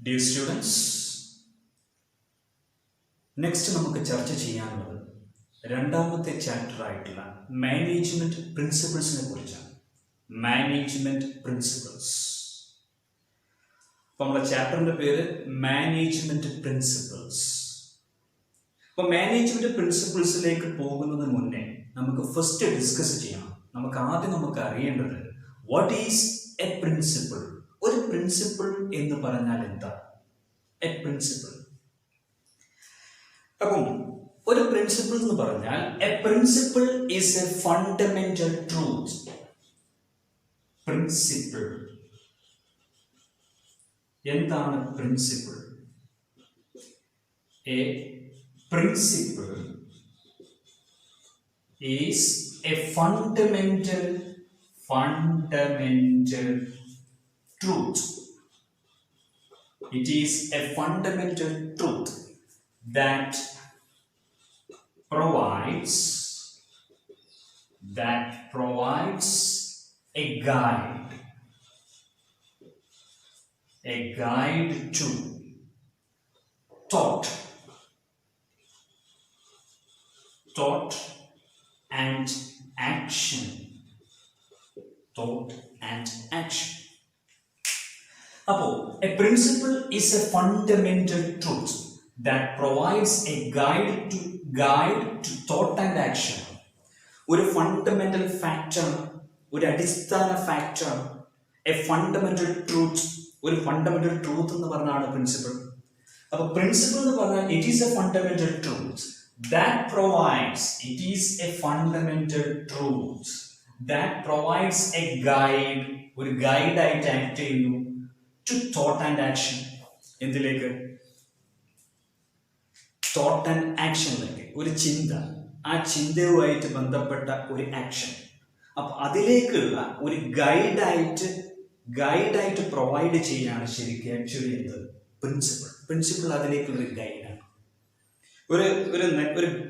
Dear students, next നമുക്ക് ചർച്ച ചെയ്യാനുള്ളത് രണ്ടാമത്തെ ചാപ്റ്റർ ആയിട്ടുള്ള മാനേജ്മെന്റ് പ്രിൻസിപ്പിൾസിനെ കുറിച്ചാണ്. Management principles. അപ്പോൾ നമ്മുടെ ചാപ്റ്ററിന്റെ പേര് മാനേജ്മെന്റ് പ്രിൻസിപ്പിൾസ്. അപ്പോൾ മാനേജ്മെന്റ് പ്രിൻസിപ്പിൾസിലേക്ക് പോകുന്നതിന് മുന്നേ നമുക്ക് ഫസ്റ്റ് ഡിസ്കസ് ചെയ്യണം. നമുക്ക് അറിയേണ്ടത് വാട്ട് ഈസ് എ പ്രിൻസിപ്പിൾ. ഒരു പ്രിൻസിപ്പിൾ എന്ന് പറഞ്ഞാൽ എന്താ? A principle. അപ്പം ഒരു പ്രിൻസിപ്പിൾ എന്ന് പറഞ്ഞാൽ a principle is a fundamental truth. Principle എന്താണ്? Principle. A principle is a fundamental truth. It is a fundamental truth that provides a guide to thought and action. അപ്പോൾ a principle is a fundamental truth that provides a guide to thought and action. ഒരു fundamental factor, ഒരു അടിസ്ഥാന factor, a fundamental truth. ഒരു fundamental truth എന്ന് പറഞ്ഞാണ് principle. അപ്പൊ principle എന്ന് പറഞ്ഞാൽ it is a fundamental truth that provides that provides a guide, ഒരു ഗൈഡ് ആയിട്ട് ആക്ട് ചെയ്യുന്നു ടു തോട്ട് ആൻഡ് ആക്ഷൻ. എന്തിലേക്ക്? തോട്ട് ആൻഡ് ആക്ഷനിലേക്ക്. ഒരു ചിന്ത, ആ ചിന്തയുമായിട്ട് ബന്ധപ്പെട്ട ഒരു ആക്ഷൻ. അപ്പൊ അതിലേക്കുള്ള ഒരു ഗൈഡായിട്ട് പ്രൊവൈഡ് ചെയ്യാണ് ശരിക്കും ആക്ച്വലി എന്ത്? പ്രിൻസിപ്പിൾ അതിലേക്കുള്ള ഒരു ഗൈഡാണ്.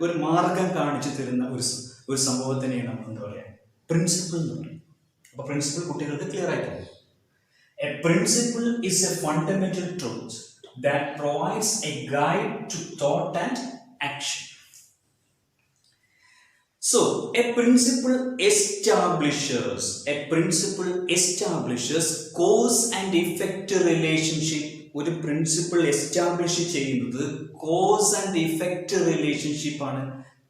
ഒരു മാർഗം കാണിച്ചു തരുന്ന ഒരു സംഭവത്തിനെയാണ് നമ്മൾ എന്താ പറയാ? പ്രിൻസിപ്പിൾ എന്ന് പറയും. അപ്പൊ പ്രിൻസിപ്പിൾ കുട്ടികൾക്ക് ക്ലിയർ ആയിട്ടുണ്ട്. A principle is a fundamental truth that provides a guide to thought and action. So a principle establishes cause and effect relationship. ഒരു പ്രിൻസിപ്പിൾ എസ്റ്റാബ്ലിഷ് ചെയ്യുന്നത് കോസ് ആൻഡ് ഇഫക്റ്റ് റിലേഷൻഷിപ്പ് ആണ്.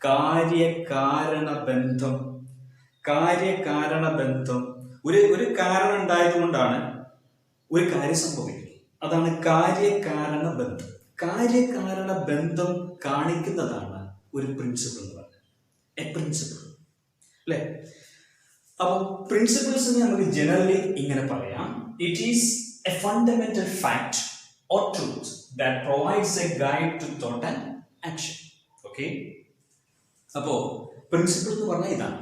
കാര്യകാരണ ബന്ധം. ഒരു കാരണം ഉണ്ടായതുകൊണ്ടാണ് ഒരു കാര്യം സംഭവിക്കുന്നത്. അതാണ് കാര്യകാരണ ബന്ധം. കാര്യകാരണ ബന്ധം കാണിക്കുന്നതാണ് ഒരു പ്രിൻസിപ്പിൾ എന്ന് പറയുന്നത്. എ പ്രിൻസിപ്പിൾ അല്ലേ? അപ്പോൾ പ്രിൻസിപ്പിൾസിനെ നമുക്ക് ജനറലി ഇങ്ങനെ പറയാം. It is a fundamental fact or truth that provides a guide to thought and action. Okay? അപ്പോ പ്രിൻസിപ്പിൾ എന്ന് പറഞ്ഞാൽ ഇതാണ്.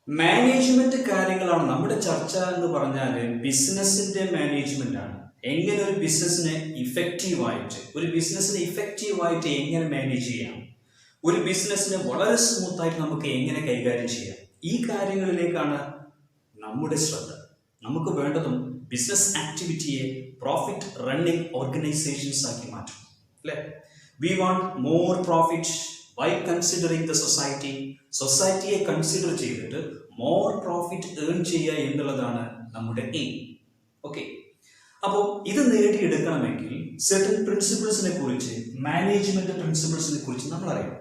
മാനേജ്മെന്റ് കാര്യങ്ങളാണ് നമ്മുടെ ചർച്ച എന്ന് പറഞ്ഞാൽ. ബിസിനസിന്റെ മാനേജ്മെന്റ് ആണ്. എങ്ങനെ ഒരു ബിസിനസിനെ ഇഫക്റ്റീവായിട്ട് എങ്ങനെ മാനേജ് ചെയ്യാം, ഒരു ബിസിനസിനെ വളരെ സ്മൂത്ത് ആയിട്ട് നമുക്ക് എങ്ങനെ കൈകാര്യം ചെയ്യാം, ഈ കാര്യങ്ങളിലേക്കാണ് നമ്മുടെ ശ്രദ്ധ. നമുക്ക് വേണ്ടതും ബിസിനസ് ആക്ടിവിറ്റിയെ പ്രോഫിറ്റ് റണ്ണിംഗ് ഓർഗനൈസേഷൻസ് ആക്കി മാറ്റണം അല്ലേ? We want more profit by considering the സൊസൈറ്റിയെ കൺസിഡർ ചെയ്തിട്ട് മോർ പ്രോഫിറ്റ് ഏൺ ചെയ്യുക എന്നുള്ളതാണ് നമ്മുടെ എയിം. ഓക്കെ, അപ്പോൾ ഇത് നേടിയെടുക്കണമെങ്കിൽ സെർട്ടൻ പ്രിൻസിപ്പിൾസിനെ കുറിച്ച്, മാനേജ്മെന്റ് പ്രിൻസിപ്പിൾസിനെ കുറിച്ച് നമ്മൾ അറിയണം.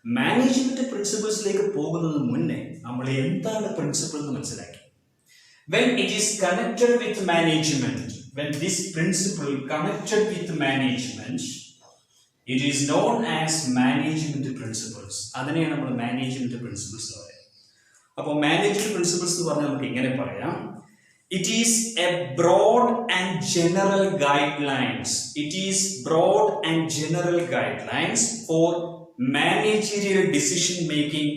മാനേജ്മെന്റ് പ്രിൻസിപ്പിൾസിലേക്ക് പോകുന്നതിന് മുന്നേ നമ്മൾ എന്താണ് പ്രിൻസിപ്പിൾ എന്ന് മനസ്സിലാക്കി. When it is connected with management, when this principle connected with management, it is known as management principles. അതിനെയാണ് നമ്മൾ മാനേജ്മെന്റ് പ്രിൻസിപ്പിൾസ് എന്ന് പറയുന്നത്. അപ്പോൾ മാനേജ്മെന്റ് പ്രിൻസിപ്പിൾസ് എന്ന് പറഞ്ഞാൽ നമുക്ക് ഇങ്ങനെ പറയാം. It is a broad and general guidelines. For managerial decision making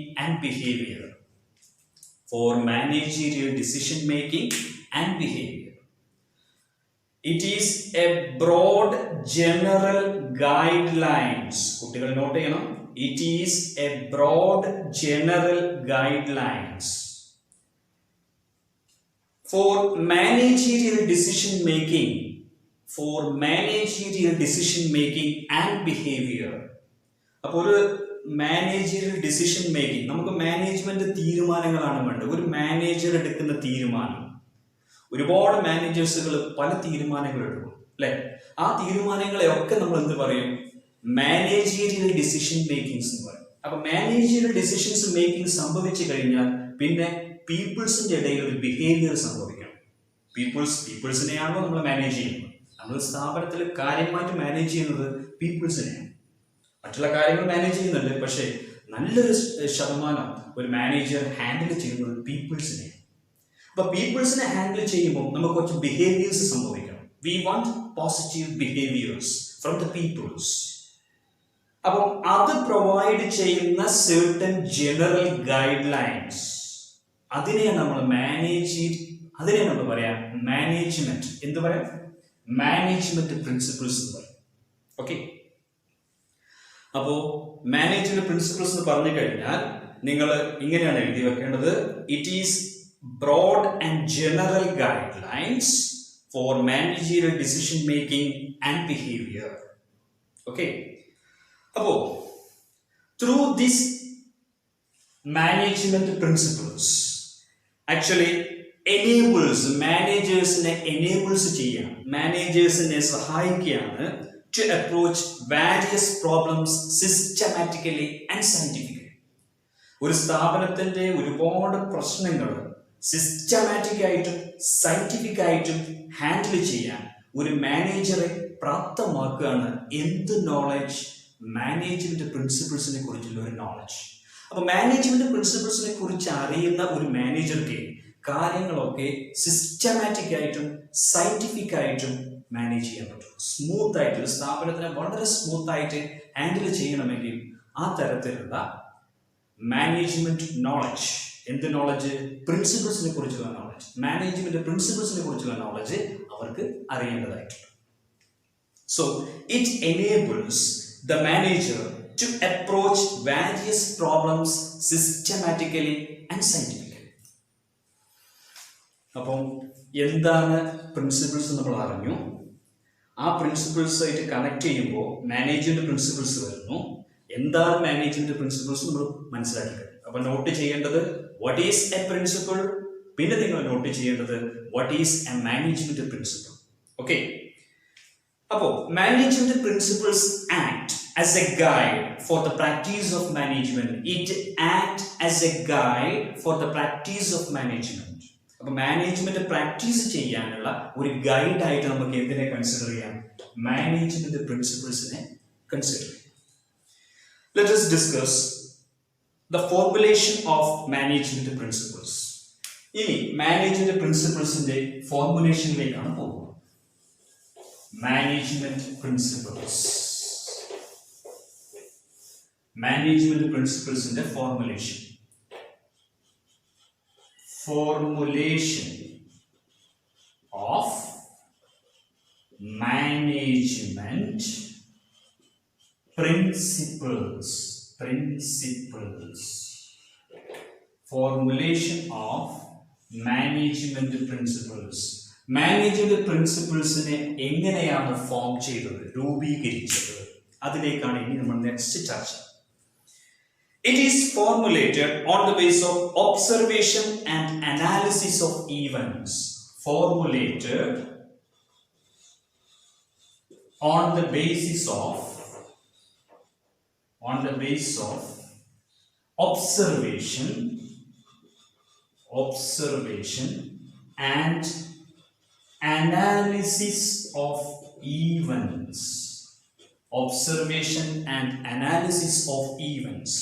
and behavior. It is a broad general guidelines. കുട്ടികൾ നോട്ട് ചെയ്യണം. It is a broad general guidelines for managerial decision making four managerial decision making and behaviour. അപ്പോൾ ഒരു managerial decision making, നമുക്ക് management തീരുമാനങ്ങളാണ് വേണ്ടത്. ഒരു manager എടുക്കുന്ന തീരുമാനം, ഒരുപാട് മാനേജേഴ്സുകൾ പല തീരുമാനങ്ങൾ എടുക്കും അല്ലെ. ആ തീരുമാനങ്ങളെ ഒക്കെ നമ്മൾ എന്ത് പറയും? മാനേജീരിയൽ ഡിസിഷൻ മേക്കിംഗ്സ് എന്ന് പറയും. അപ്പൊ മാനേജീരിയൽ ഡിസിഷൻസ് മേക്കിംഗ് സംഭവിച്ചു കഴിഞ്ഞാൽ പിന്നെ പീപ്പിൾസിന്റെ ഇടയിൽ ഒരു ബിഹേവിയർ സംഭവിക്കണം. പീപ്പിൾസിനെയാണോ നമ്മൾ മാനേജ് ചെയ്യുന്നത്? നമ്മൾ സ്ഥാപനത്തിൽ കാര്യമായിട്ട് മാനേജ് ചെയ്യുന്നത് പീപ്പിൾസിനെയാണ്. മറ്റുള്ള കാര്യങ്ങൾ മാനേജ് ചെയ്യുന്നുണ്ട്, പക്ഷേ നല്ലൊരു ശതമാനം ഒരു മാനേജർ ഹാൻഡിൽ ചെയ്യുന്നത് പീപ്പിൾസിനെയാണ്. അപ്പൊ പീപ്പിൾസിനെ ഹാൻഡിൽ ചെയ്യുമ്പോൾ നമുക്ക് കുറച്ച് ബിഹേവിയേഴ്സ് സംഭവിക്കണം. We want positive behaviours from the peoples. അപ്പം അത് പ്രൊവൈഡ് ചെയ്യുന്ന certain ജനറൽ ഗൈഡ് ലൈൻസ്, അതിനെയാണ് നമ്മൾ പറയാം മാനേജ്മെന്റ്. എന്ത് പറയാം? മാനേജ്മെന്റ് പ്രിൻസിപ്പിൾസ് എന്ന് പറയും. ഓക്കെ, അപ്പോ മാനേജ്മെന്റ് പ്രിൻസിപ്പിൾസ് എന്ന് പറഞ്ഞു കഴിഞ്ഞാൽ നിങ്ങൾ ഇങ്ങനെയാണ് എഴുതി വെക്കേണ്ടത്. It is broad and general guidelines for managerial decision making and behaviour. Okay, അപ്പോ through this management principles actually enables, മാനേജേഴ്സിനെ എനേബിൾസ് ചെയ്യാൻ, മാനേജേഴ്സിനെ സഹായിക്കുകയാണ് to approach various problems systematically and scientifically. ഒരു സ്ഥാപനത്തിന്റെ ഒരുപാട് പ്രശ്നങ്ങൾ സിസ്റ്റമാറ്റിക് ആയിട്ടും സയന്റിഫിക് ആയിട്ടും ഹാൻഡിൽ ചെയ്യാൻ ഒരു മാനേജറെ പ്രാപ്തമാക്കുകയാണ് എന്ത് നോളജ്? മാനേജ്മെന്റ് പ്രിൻസിപ്പിൾസിനെ കുറിച്ചുള്ള ഒരു നോളജ്. അപ്പൊ മാനേജ്മെന്റ് പ്രിൻസിപ്പിൾസിനെ കുറിച്ച് അറിയുന്ന ഒരു മാനേജർക്ക് കാര്യങ്ങളൊക്കെ സിസ്റ്റമാറ്റിക് ആയിട്ടും സയന്റിഫിക് ആയിട്ടും മാനേജ് ചെയ്യാൻ പറ്റും. സ്മൂത്ത് ആയിട്ട് ഒരു സ്ഥാപനത്തിനെ വളരെ സ്മൂത്ത് ആയിട്ട് ഹാൻഡിൽ ചെയ്യണമെങ്കിൽ ആ തരത്തിലുള്ള മാനേജ്മെന്റ് നോളജ്, എന്ത് നോളജ്? പ്രിൻസിപ്പിൾസിനെ കുറിച്ചുള്ള നോളജ്, മാനേജ്മെന്റ് പ്രിൻസിപ്പിൾസിനെ കുറിച്ചുള്ള നോളജ് അവർക്ക് അറിയേണ്ടതായിട്ടുണ്ട്. So it enables the manager to approach various problems systematically and scientifically. അപ്പം എന്താണ് പ്രിൻസിപ്പിൾസ് നമ്മൾ അറിഞ്ഞു. ആ പ്രിൻസിപ്പിൾസ് ആയിട്ട് കണക്ട് ചെയ്യുമ്പോൾ മാനേജ്മെന്റ് പ്രിൻസിപ്പിൾസ് വരുന്നു. എന്താണ് മാനേജ്മെന്റ് പ്രിൻസിപ്പിൾസ് നമ്മൾ മനസ്സിലാക്കി കഴിഞ്ഞു. അപ്പൊ നോട്ട് ചെയ്യേണ്ടത് വാട്ട് ഈസ് എ പ്രിൻസിപ്പിൾ, പിന്നെ നിങ്ങൾ നോട്ട് ചെയ്യേണ്ടത് what is a management principle. Okay, അപ്പോ management principles act as a guide for the practice of management. It acts as a guide for the practice of management. അപ്പൊ management practice ചെയ്യാനുള്ള ഒരു guide ആയിട്ട് നമുക്ക് എന്തിനെ consider ചെയ്യാം? Management പ്രിൻസിപ്പിൾസിനെ consider ചെയ്യാം. Let us discuss the formulation of management principles. ഇനി മാനേജ്മെന്റ് പ്രിൻസിപ്പിൾസിന്റെ ഫോർമുലേഷനിലേക്കാണ് പോകുന്നത്. മാനേജ്മെന്റ് പ്രിൻസിപ്പിൾസ്, മാനേജ്മെന്റ് പ്രിൻസിപ്പിൾസിന്റെ formulation of management principles. Formulation of management principles. Management പ്രിൻസിപ്പിൾസിനെ എങ്ങനെയാണ് ഫോം ചെയ്തത്, രൂപീകരിച്ചത്? അതിലേക്കാണ് ഇനി നമ്മൾ നെക്സ്റ്റ് ചർച്ച. It is formulated on the basis of observation and analysis of events. Formulated on the basis of observation and analysis of events. Observation and analysis of events.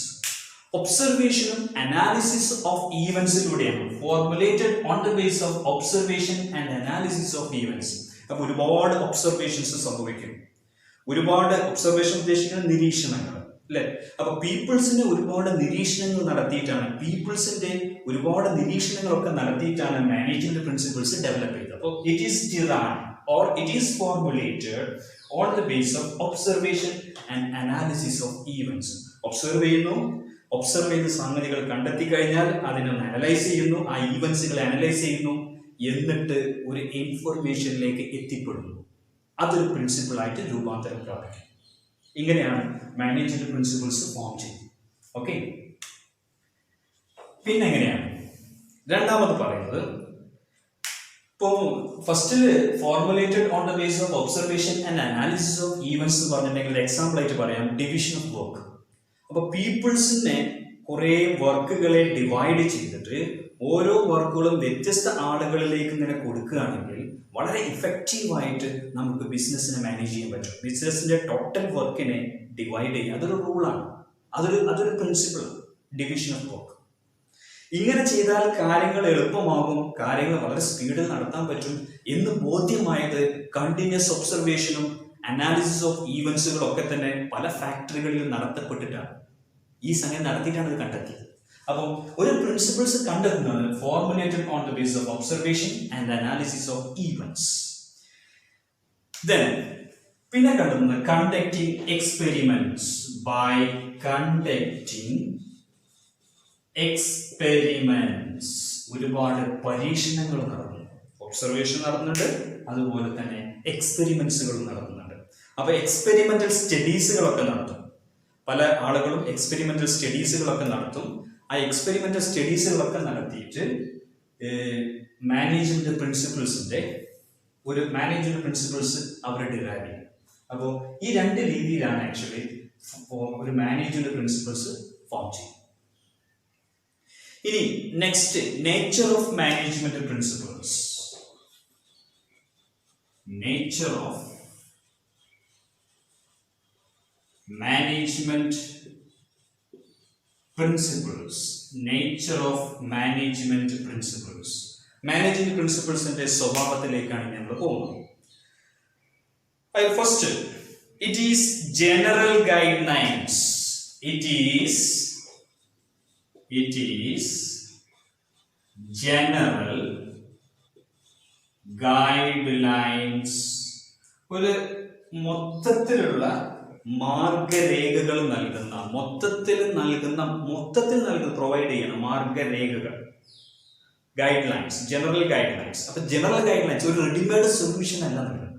ഒബ്സർവേഷനും analysis of ഈവൻസിലൂടെയാണ്. Formulated on the base of observation and analysis of events. അപ്പൊ ഒരുപാട് observations സംഭവിക്കും. ഒരുപാട് observation ഉദ്ദേശിക്കുന്ന നിരീക്ഷണങ്ങൾ അല്ലെ. അപ്പൊ പീപ്പിൾസിന് ഒരുപാട് നിരീക്ഷണങ്ങൾ നടത്തിയിട്ടാണ്, പീപ്പിൾസിന്റെ ഒരുപാട് നിരീക്ഷണങ്ങളൊക്കെ നടത്തിയിട്ടാണ് മാനേജ്മെന്റ് പ്രിൻസിപ്പിൾസ് ഡെവലപ്പ് ചെയ്തത്. അപ്പോൾ it is derived or it is formulated on the basis of observation and analysis of events. Observe ചെയ്ത സംഗതികൾ കണ്ടെത്തി കഴിഞ്ഞാൽ അതിനൊന്ന് അനലൈസ് ചെയ്യുന്നു, ആ ഈവൻസുകളെ അനലൈസ് ചെയ്യുന്നു, എന്നിട്ട് ഒരു ഇൻഫർമേഷനിലേക്ക് എത്തിപ്പെടുന്നു. അതൊരു പ്രിൻസിപ്പിളായിട്ട് രൂപാന്തരം പ്രാപിക്കും. ഇങ്ങനെയാണ് മാനേജ്മെന്റ് പ്രിൻസിപ്പിൾസ് ഫോം ചെയ്യുന്നത്. ഓക്കെ, പിന്നെ എങ്ങനെയാണ് രണ്ടാമത് പറയുന്നത്? ഇപ്പോൾ ഫസ്റ്റിൽ formulated on the base of observation and analysis of events എന്ന് പറഞ്ഞിട്ടുണ്ടെങ്കിൽ എക്സാമ്പിൾ ആയിട്ട് പറയാം ഡിവിഷൻ ഓഫ് വർക്ക്. അപ്പൊ പീപ്പിൾസിനെ കുറെ വർക്കുകളെ ഡിവൈഡ് ചെയ്തിട്ട് ഓരോ വർക്കുകളും വ്യത്യസ്ത ആളുകളിലേക്ക് ഇങ്ങനെ കൊടുക്കുകയാണെങ്കിൽ വളരെ ഇഫക്റ്റീവായിട്ട് നമുക്ക് ബിസിനസ്സിനെ മാനേജ് ചെയ്യാൻ പറ്റും. ബിസിനസിന്റെ ടോട്ടൽ വർക്കിനെ ഡിവൈഡ് ചെയ്യുക, അതൊരു റൂളാണ്, അതൊരു പ്രിൻസിപ്പിളാണ്, ഡിവിഷൻ ഓഫ് വർക്ക്. ഇങ്ങനെ ചെയ്താൽ കാര്യങ്ങൾ എളുപ്പമാകും, കാര്യങ്ങൾ വളരെ സ്പീഡിൽ നടത്താൻ പറ്റും എന്ന് ബോധ്യമായത് കണ്ടിന്യൂസ് ഒബ്സർവേഷനും അനാലിസിസ് ഓഫ് ഈവൻസുകളും ഒക്കെ തന്നെ പല ഫാക്ടറികളിൽ നടത്തപ്പെട്ടിട്ടാണ്. ഈ സമയം നടത്തിയിട്ടാണ് ഇത് കണ്ടെത്തിയത്. അപ്പോൾ ഒരു പ്രിൻസിപ്പിൾസ് കണ്ടെത്തുന്നത് formulated on the base of observation and analysis of events. പിന്നെ കണ്ടെത്തുന്നത് conducting experiments. By conducting experiments ഒരുപാട് പരീക്ഷണങ്ങൾ നടന്നു, ഒബ്സർവേഷൻ നടന്നുണ്ട്, അതുപോലെ തന്നെ എക്സ്പെരിമെന്റ്സുകളും നടത്തുന്നുണ്ട്. അപ്പൊ എക്സ്പെരിമെന്റൽ സ്റ്റഡീസുകളൊക്കെ നടത്തും, പല ആളുകളും എക്സ്പെരിമെന്റൽ സ്റ്റഡീസുകളൊക്കെ നടത്തും. ആ എക്സ്പെരിമെന്റൽ സ്റ്റഡീസുകളൊക്കെ നടത്തിയിട്ട് മാനേജ്മെന്റ് പ്രിൻസിപ്പിൾസിന്റെ പ്രിൻസിപ്പിൾസ് അവർ ഡിറൈവ് ചെയ്യും. അപ്പോൾ ഈ രണ്ട് രീതിയിലാണ് ആക്ച്വലി ഒരു മാനേജ്മെന്റ് പ്രിൻസിപ്പിൾസ് ഫോം ചെയ്യും. ഇനി next, nature of management principles. Nature of management principles. Nature of management principles. Management principles ന്റെ സ്വഭാവത്തിലേക്കാണ് നമ്മൾ പോകുന്നത്. First, it is general guidelines. It is general guidelines. ഒരു മൊത്തത്തിലുള്ള മാർഗരേഖകൾ നൽകുന്ന, മൊത്തത്തിൽ പ്രൊവൈഡ് ചെയ്യുന്ന മാർഗരേഖകൾ, guidelines, general guidelines. അപ്പൊ ജനറൽ ഗൈഡ് ലൈൻസ് ഒരു റെഡിമെയ്ഡ് സൊല്യൂഷൻ അല്ല നൽകുന്നത്.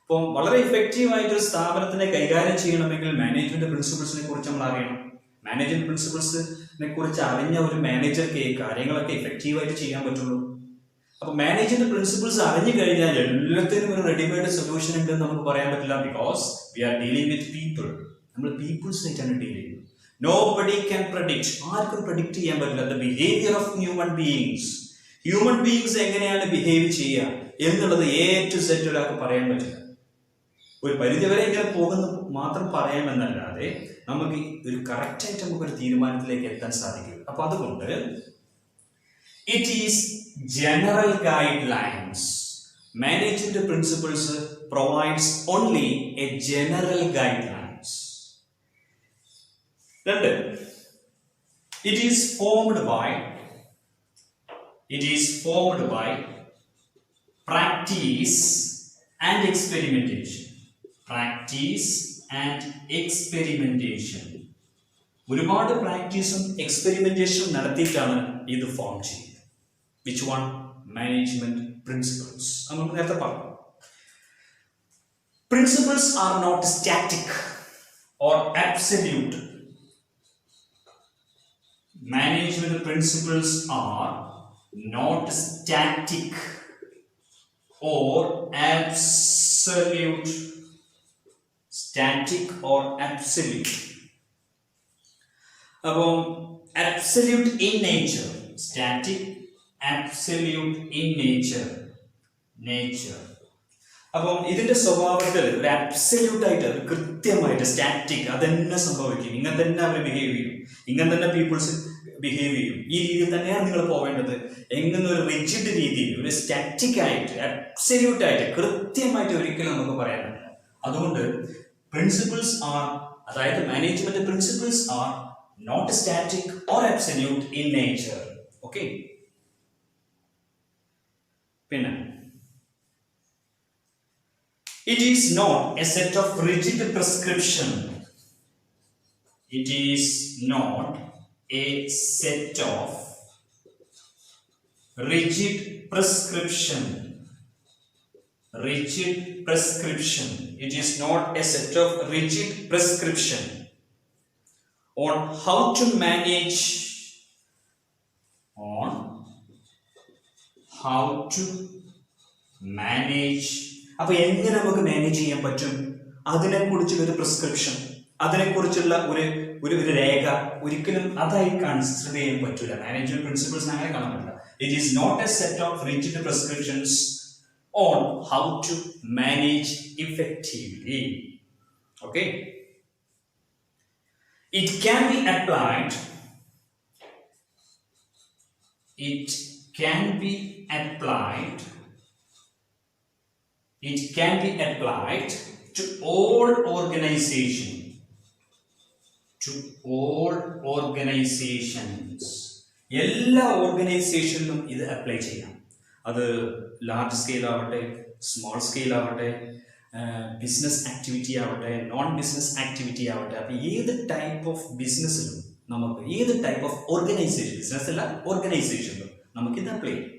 അപ്പം വളരെ ഇഫക്റ്റീവ് ആയിട്ട് ഒരു സ്ഥാപനത്തിനെ കൈകാര്യം ചെയ്യണമെങ്കിൽ മാനേജ്മെന്റ് പ്രിൻസിപ്പിൾസിനെ കുറിച്ച് നമ്മൾ അറിയണം. മാനേജ്മെന്റ് പ്രിൻസിപ്പിൾസിനെ കുറിച്ച് അറിഞ്ഞ ഒരു മാനേജർക്ക് കാര്യങ്ങളൊക്കെ ഇഫക്റ്റീവായിട്ട് ചെയ്യാൻ പറ്റുള്ളൂ. അപ്പൊ മാനേജ്മെന്റ് പ്രിൻസിപ്പിൾസ് അറിഞ്ഞു കഴിഞ്ഞാൽ എല്ലാത്തിനും ഒരു റെഡിമെയ്ഡ് സൊല്യൂഷൻ ഉണ്ടെന്ന് നമുക്ക് പറയാൻ പറ്റില്ല. Because we are dealing with people. നമ്മൾ പീപ്പിൾസായിട്ടാണ് ഡീൽ ചെയ്യുന്നത്. നോബഡി ക്യാൻ പ്രഡിക്റ്റ്, ആർക്കും പ്രഡിക്റ്റ് ചെയ്യാൻ പറ്റില്ല the behaviour of human beings. Human beings എങ്ങനെയാണ് ബിഹേവ് ചെയ്യുക എന്നുള്ളത് A to Z ഒരാൾക്ക് പറയാൻ പറ്റില്ല. ഒരു പരിധിവരെ ഇങ്ങനെ പോകുന്ന മാത്രം പറയാമെന്നല്ലാതെ നമുക്ക് ഒരു കറക്റ്റായിട്ട് നമുക്കൊരു തീരുമാനത്തിലേക്ക് എത്താൻ സാധിക്കില്ല. അപ്പൊ അതുകൊണ്ട് it is general guidelines. Management principles provides only a general guidelines. Then it is formed by practice and experimentation. Practice and experimentation. ഒരുപാട് പ്രാക്ടീസും എക്സ്പെരിമെന്റേഷനും നടത്തിയിട്ടാണ് ഇത് ഫോം ചെയ്യുന്നത്. Which one? Management principles. നമ്മൾ നേരത്തെ പറഞ്ഞു. Principles are not static or absolute. Management principles are not static or absolute. Static or absolute. അപ്പോൾ absolute in nature, static, absolute in nature. അപ്പം ഇതിന്റെ സ്വഭാവത്തിൽ ഒരു അബ്സല്യൂട്ട് ആയിട്ട് കൃത്യമായിട്ട് സ്റ്റാറ്റിക് അതെന്നെ സംഭവിക്കും, ഇങ്ങനെ തന്നെ അവർ ബിഹേവ് ചെയ്യും, ഇങ്ങനെ തന്നെ പീപ്പിൾസ് ബിഹേവ് ചെയ്യും, ഈ രീതിയിൽ തന്നെയാണ് നിങ്ങൾ പോവേണ്ടത്. എങ്ങനെ ഒരു റിജിഡ് രീതിയിൽ, ഒരു സ്റ്റാറ്റിക് ആയിട്ട്, അബ്സല്യൂട്ട് ആയിട്ട്, കൃത്യമായിട്ട് ഒരിക്കലും നമുക്ക് പറയാൻ പറ്റില്ല. അതുകൊണ്ട് പ്രിൻസിപ്പിൾസ് ആർ, അതായത് management principles are not static or absolute in nature. Okay, പിന്നെ it is not a set of rigid prescription. It is not a set of rigid prescription. rigid prescription. It is not a set of rigid prescription on how to manage, on how to manage. അപ്പൊ എങ്ങനെ നമുക്ക് manage ചെയ്യാൻ പറ്റും, അതിനെക്കുറിച്ചുള്ള ഒരു prescription, അതിനെക്കുറിച്ചുള്ള ഒരു രേഖ ഒരിക്കലും അതായി കൺസിഡർ ചെയ്യാൻ പറ്റില്ല. മാനേജ്മെന്റ് പ്രിൻസിപ്പിൾസ് അങ്ങനെ കാണാൻ പറ്റില്ല. It is not a set of rigid prescriptions on how to manage effectively. Okay, it can be applied, it can be applied, it can be applied to all organization, to all organizations. എല്ലാ ഓർഗനൈസേഷനിലും ഇത് apply ചെയ്യാം. അത് large scale ആവട്ടെ, small scale ആവട്ടെ, business activity ആവട്ടെ, non business activity ആവട്ടെ. അപ്പോൾ ഏത് ടൈപ്പ് ഓഫ് ബിസിനസ്സിലും നമുക്ക്, ഏത് ടൈപ്പ് ഓഫ് ഓർഗനൈസേഷൻ, ബിസിനസ് അല്ല ഓർഗനൈസേഷനിലും നമുക്കിത് അപ്ലൈ ചെയ്യും.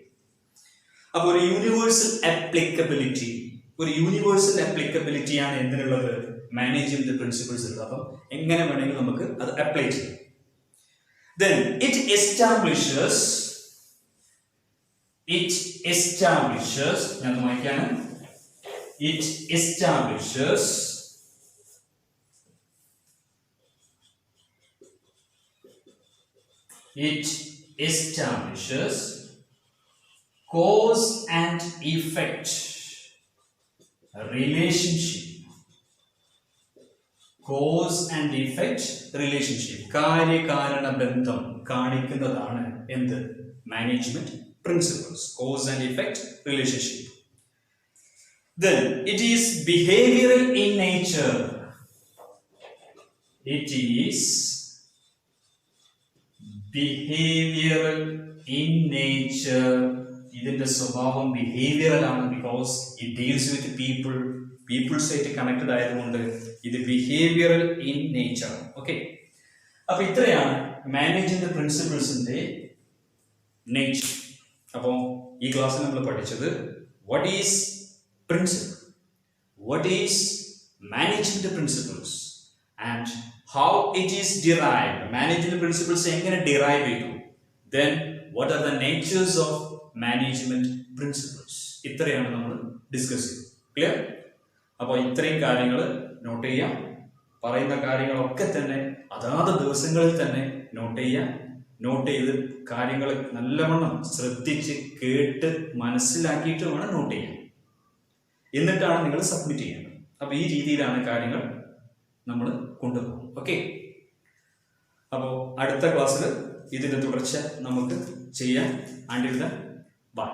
അപ്പോൾ ഒരു യൂണിവേഴ്സൽ ആപ്ലിക്കബിലിറ്റിയാണ് എന്തിനുള്ളത്, മാനേജ്മെന്റ് പ്രിൻസിപ്പിൾസ് ഉള്ളത്. അപ്പം എങ്ങനെ വേണമെങ്കിലും നമുക്ക് അത് അപ്ലൈ ചെയ്യാം. Then it establishes, ഞാൻ വായിക്കാണ്, it establishes cause and effect relationship. Cause and effect relationship, കാര്യകാരണ ബന്ധം കാണിക്കുന്നതാണ് എന്ത്, management principles. Cause and effect relationship. Then it is behavioral in nature. It is behavioral in nature. ഇതിന്റെ സ്വഭാവം behavioural ആണ്. Because it deals with peoples ആയിട്ട് connected ആയതുകൊണ്ട് ഇത് ബിഹേവിയറൽ ഇൻ നേച്ചർ. ഓക്കെ, അപ്പൊ ഇത്രയാണ് മാനേജ്മെന്റ് പ്രിൻസിപ്പിൾസിന്റെ നേച്ചർ. അപ്പോൾ ഈ ക്ലാസ്സിൽ നമ്മൾ പഠിച്ചത് what is principle, what is management principles and how it is derived. Management principles എങ്ങനെ derive ചെയ്തു, then what are the natures of management principles. ഇത്രയാണ് നമ്മൾ ഡിസ്കസ് ചെയ്തത്. ക്ലിയർ? അപ്പോൾ ഇത്രയും കാര്യങ്ങൾ നോട്ട് ചെയ്യാം. പറയുന്ന കാര്യങ്ങളൊക്കെ തന്നെ അതാത് ദിവസങ്ങളിൽ തന്നെ നോട്ട് ചെയ്യാം. നോട്ട് ചെയ്ത് കാര്യങ്ങൾ നല്ലവണ്ണം ശ്രദ്ധിച്ച് കേട്ട് മനസ്സിലാക്കിയിട്ട് വേണം നോട്ട് ചെയ്യാൻ. എന്നിട്ടാണ് നിങ്ങൾ സബ്മിറ്റ് ചെയ്യേണ്ടത്. അപ്പോൾ ഈ രീതിയിലാണ് കാര്യങ്ങൾ നമ്മൾ കൊണ്ടുപോകും. ഓക്കെ, അപ്പോൾ അടുത്ത ക്ലാസ്സിൽ ഇതിൻ്റെ തുടർച്ച നമുക്ക് ചെയ്യാം. And by.